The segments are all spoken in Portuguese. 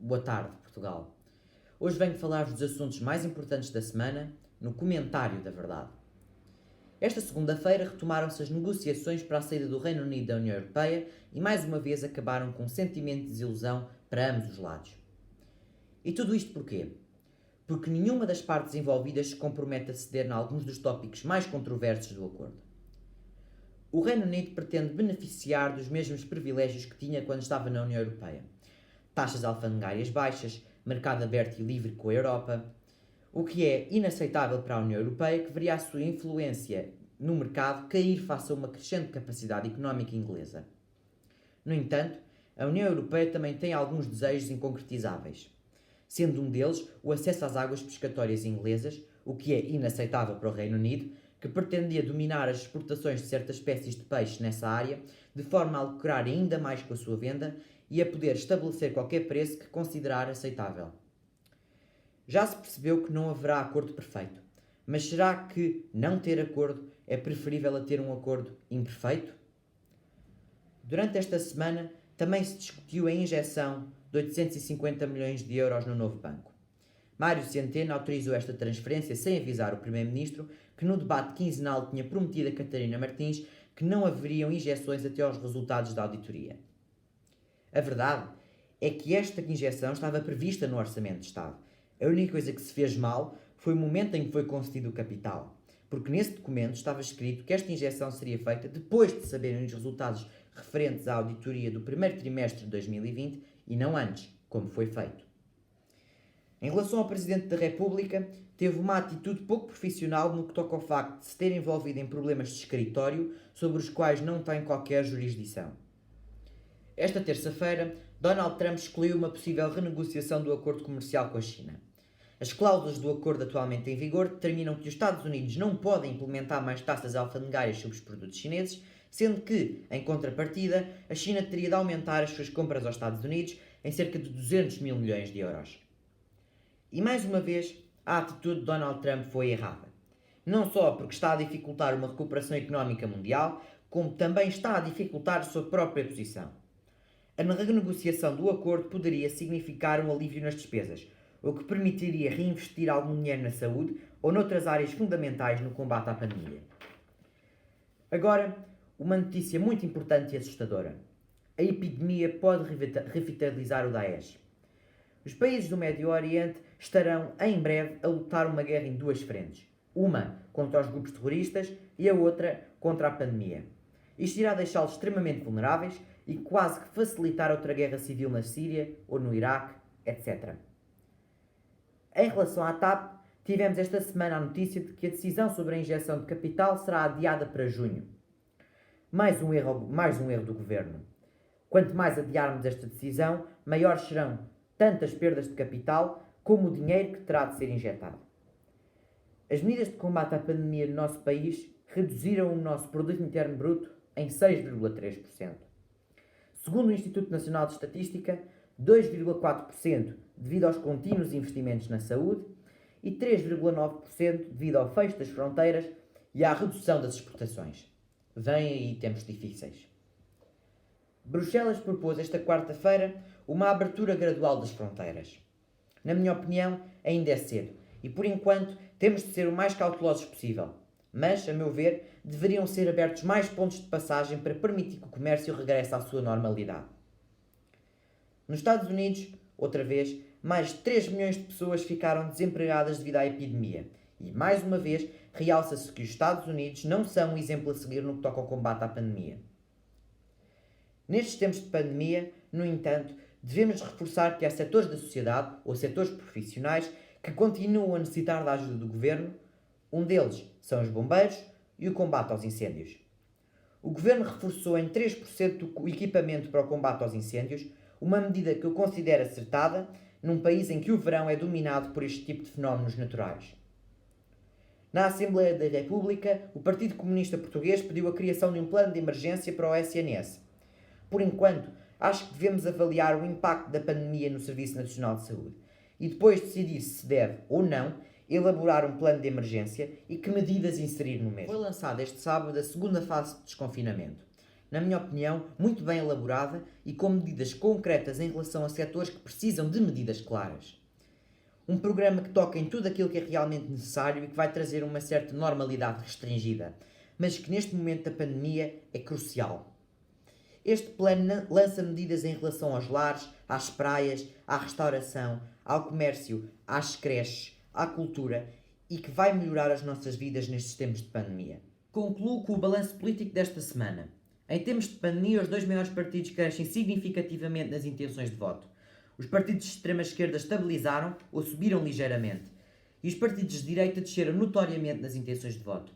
Boa tarde, Portugal. Hoje venho falar dos assuntos mais importantes da semana no Comentário da Verdade. Esta segunda-feira retomaram-se as negociações para a saída do Reino Unido da União Europeia e mais uma vez acabaram com um sentimento de desilusão para ambos os lados. E tudo isto porquê? Porque nenhuma das partes envolvidas se compromete a ceder em alguns dos tópicos mais controversos do acordo. O Reino Unido pretende beneficiar dos mesmos privilégios que tinha quando estava na União Europeia. Taxas alfandegárias baixas, mercado aberto e livre com a Europa, o que é inaceitável para a União Europeia, que veria a sua influência no mercado cair face a uma crescente capacidade económica inglesa. No entanto, a União Europeia também tem alguns desejos inconcretizáveis, sendo um deles o acesso às águas pescatórias inglesas, o que é inaceitável para o Reino Unido, que pretendia dominar as exportações de certas espécies de peixe nessa área, de forma a lucrar ainda mais com a sua venda e a poder estabelecer qualquer preço que considerar aceitável. Já se percebeu que não haverá acordo perfeito, mas será que não ter acordo é preferível a ter um acordo imperfeito? Durante esta semana também se discutiu a injeção de 850 milhões de euros no novo banco. Mário Centeno autorizou esta transferência sem avisar o Primeiro-Ministro, que no debate quinzenal tinha prometido a Catarina Martins que não haveriam injeções até aos resultados da auditoria. A verdade é que esta injeção estava prevista no Orçamento de Estado. A única coisa que se fez mal foi o momento em que foi concedido o capital, porque nesse documento estava escrito que esta injeção seria feita depois de saberem os resultados referentes à auditoria do primeiro trimestre de 2020 e não antes, como foi feito. Em relação ao Presidente da República, teve uma atitude pouco profissional no que toca ao facto de se ter envolvido em problemas de escritório sobre os quais não tem qualquer jurisdição. Esta terça-feira, Donald Trump excluiu uma possível renegociação do acordo comercial com a China. As cláusulas do acordo atualmente em vigor determinam que os Estados Unidos não podem implementar mais taxas alfandegárias sobre os produtos chineses, sendo que, em contrapartida, a China teria de aumentar as suas compras aos Estados Unidos em cerca de 200 mil milhões de euros. E mais uma vez, a atitude de Donald Trump foi errada. Não só porque está a dificultar uma recuperação económica mundial, como também está a dificultar a sua própria posição. A renegociação do acordo poderia significar um alívio nas despesas, o que permitiria reinvestir algum dinheiro na saúde ou noutras áreas fundamentais no combate à pandemia. Agora, uma notícia muito importante e assustadora. A epidemia pode revitalizar o Daesh. Os países do Médio Oriente estarão, em breve, a lutar uma guerra em duas frentes. Uma contra os grupos terroristas e a outra contra a pandemia. Isto irá deixá-los extremamente vulneráveis e quase que facilitar outra guerra civil na Síria ou no Iraque, etc. Em relação à TAP, tivemos esta semana a notícia de que a decisão sobre a injeção de capital será adiada para junho. Mais um erro do Governo. Quanto mais adiarmos esta decisão, maiores serão tanto as perdas de capital como o dinheiro que terá de ser injetado. As medidas de combate à pandemia no nosso país reduziram o nosso produto interno bruto em 6,3%. Segundo o Instituto Nacional de Estatística, 2,4% devido aos contínuos investimentos na saúde e 3,9% devido ao fecho das fronteiras e à redução das exportações. Vêm aí tempos difíceis. Bruxelas propôs esta quarta-feira uma abertura gradual das fronteiras. Na minha opinião, ainda é cedo e, por enquanto, temos de ser o mais cautelosos possível. Mas, a meu ver, deveriam ser abertos mais pontos de passagem para permitir que o comércio regresse à sua normalidade. Nos Estados Unidos, outra vez, mais de 3 milhões de pessoas ficaram desempregadas devido à epidemia. E, mais uma vez, realça-se que os Estados Unidos não são um exemplo a seguir no que toca ao combate à pandemia. Nestes tempos de pandemia, no entanto, devemos reforçar que há setores da sociedade, ou setores profissionais, que continuam a necessitar da ajuda do Governo. Um deles são os bombeiros e o combate aos incêndios. O Governo reforçou em 3% o equipamento para o combate aos incêndios, uma medida que eu considero acertada num país em que o verão é dominado por este tipo de fenómenos naturais. Na Assembleia da República, o Partido Comunista Português pediu a criação de um plano de emergência para o SNS. Por enquanto, acho que devemos avaliar o impacto da pandemia no Serviço Nacional de Saúde e depois decidir se deve ou não elaborar um plano de emergência e que medidas inserir no mesmo. Foi lançada este sábado a segunda fase de desconfinamento. na minha opinião, muito bem elaborada e com medidas concretas em relação a setores que precisam de medidas claras. Um programa que toca em tudo aquilo que é realmente necessário e que vai trazer uma certa normalidade restringida, mas que neste momento da pandemia é crucial. Este plano lança medidas em relação aos lares, às praias, à restauração, ao comércio, às creches, à cultura e que vai melhorar as nossas vidas nestes tempos de pandemia. Concluo com o balanço político desta semana. Em tempos de pandemia, os dois maiores partidos crescem significativamente nas intenções de voto. Os partidos de extrema-esquerda estabilizaram ou subiram ligeiramente. E os partidos de direita desceram notoriamente nas intenções de voto.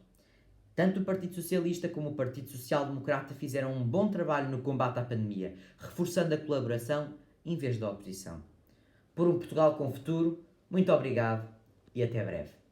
Tanto o Partido Socialista como o Partido Social Democrata fizeram um bom trabalho no combate à pandemia, reforçando a colaboração em vez da oposição. Por um Portugal com futuro, muito obrigado e até breve.